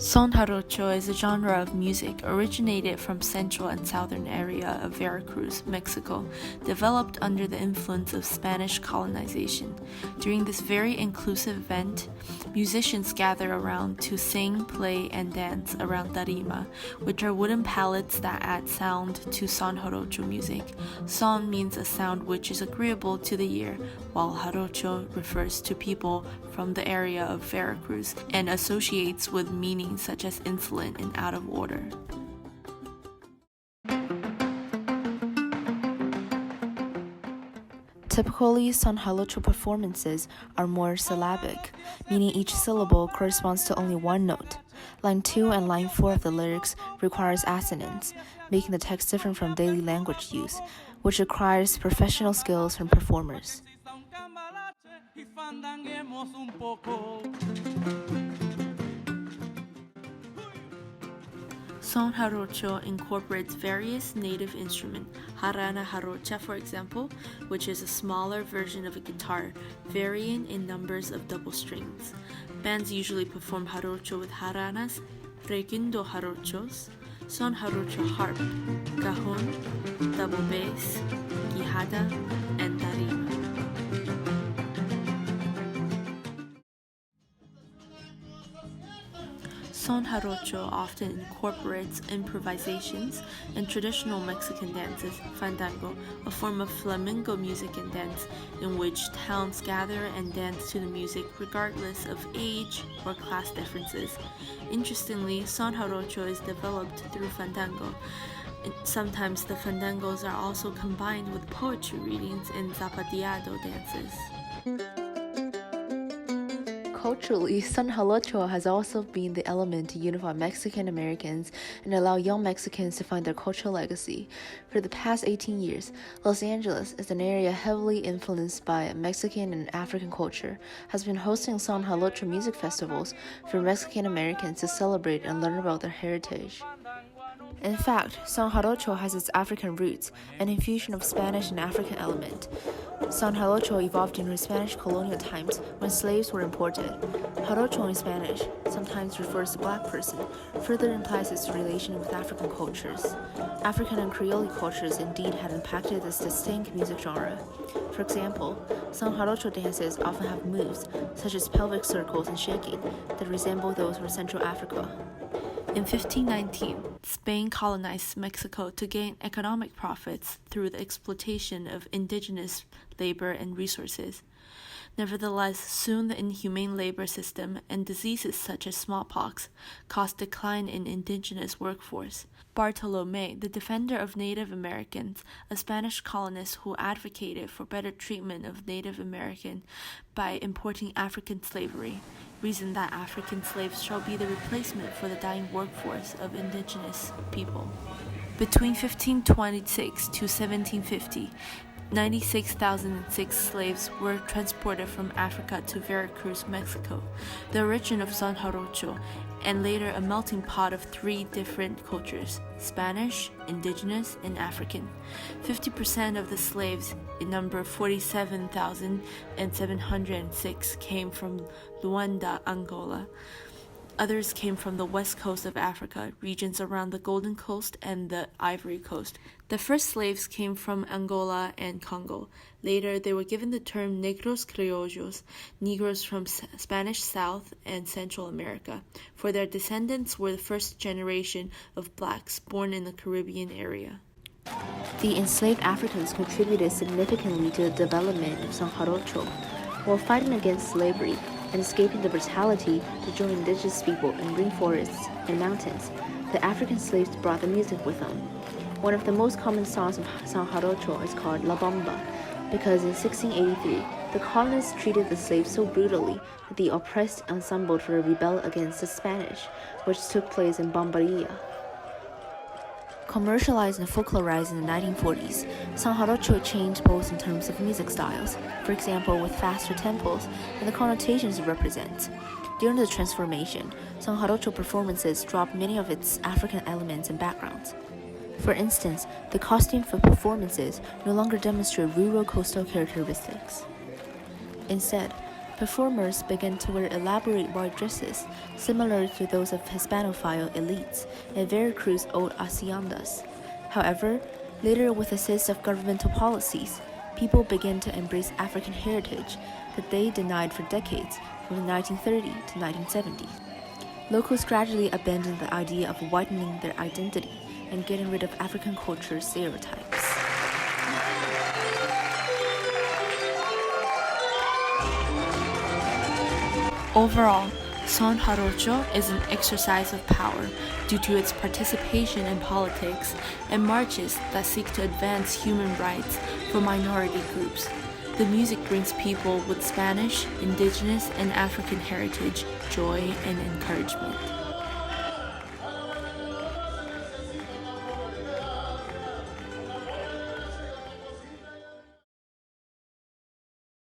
Son Jarocho is a genre of music originated from central and southern area of Veracruz, Mexico, developed under the influence of Spanish colonization. During this very inclusive event, musicians gather around to sing, play, and dance around tarima, which are wooden pallets that add sound to Son Jarocho music. Son means a sound which is agreeable to the ear, while Jarocho refers to people from the area of Veracruz and associates with meanings such as insolent and out of order. Typically, Son Jarocho performances are more syllabic, meaning each syllable corresponds to only one note. Line 2 and line 4 of the lyrics requires assonance, making the text different from daily language use, which requires professional skills from performers. Son Jarocho incorporates various native instruments, jarana jarocha for example, which is a smaller version of a guitar, varying in numbers of double strings. Bands usually perform jarocho with jaranas, requinto jarochos, son jarocho harp, cajon, double bass, quijada, and tarima. Son Jarocho often incorporates improvisations and traditional Mexican dances, fandango, a form of flamenco music and dance in which towns gather and dance to the music regardless of age or class differences. Interestingly, Son Jarocho is developed through fandango. Sometimes the fandangos are also combined with poetry readings and zapateado dances. Culturally, Son Jarocho has also been the element to unify Mexican Americans and allow young Mexicans to find their cultural legacy. For the past 18 years, Los Angeles is an area heavily influenced by Mexican and African culture, has been hosting Son Jarocho music festivals for Mexican Americans to celebrate and learn about their heritage. In fact, Son Jarocho has its African roots, an infusion of Spanish and African element. Son Jarocho evolved during Spanish colonial times when slaves were imported. Jarocho in Spanish sometimes refers to black person, further implies its relation with African cultures. African and Creole cultures indeed had impacted this distinct music genre. For example, Son Jarocho dances often have moves, such as pelvic circles and shaking, that resemble those from Central Africa. In 1519, Spain colonized Mexico to gain economic profits through the exploitation of indigenous labor and resources. Nevertheless, soon the inhumane labor system and diseases such as smallpox caused decline in indigenous workforce. Bartolomé, the defender of Native Americans, a Spanish colonist who advocated for better treatment of Native Americans by importing African slavery, reasoned that African slaves shall be the replacement for the dying workforce of indigenous people. Between 1526 to 1750, 96,006 slaves were transported from Africa to Veracruz, Mexico, the origin of Son Jarocho, and later a melting pot of three different cultures: Spanish, indigenous, and African. 50% of the slaves, in number 47,706, came from Luanda, Angola. Others came from the west coast of Africa, regions around the Golden Coast and the Ivory Coast. The first slaves came from Angola and Congo. Later, they were given the term Negros Criollos, Negroes from Spanish South and Central America, for their descendants were the first generation of blacks born in the Caribbean area. The enslaved Africans contributed significantly to the development of Son Jarocho. While fighting against slavery and escaping the brutality to join indigenous people in rainforests and mountains, the African slaves brought the music with them. One of the most common songs of Son Jarocho is called La Bamba, because in 1683, the colonists treated the slaves so brutally that the oppressed assembled for a rebel against the Spanish, which took place in Bambaria. Commercialized and folklorized in the 1940s, Son Jarocho changed both in terms of music styles, for example with faster tempos, and the connotations it represents. During the transformation, Son Jarocho performances dropped many of its African elements and backgrounds. For instance, the costume for performances no longer demonstrate rural coastal characteristics. Instead, Performers began to wear elaborate white dresses, similar to those of Hispanophile elites in Veracruz old haciendas. However, later with the assist of governmental policies, people began to embrace African heritage that they denied for decades from 1930 to 1970. Locals gradually abandoned the idea of whitening their identity and getting rid of African culture stereotypes. Overall, Son Jarocho is an exercise of power due to its participation in politics and marches that seek to advance human rights for minority groups. The music brings people with Spanish, Indigenous, and African heritage joy and encouragement.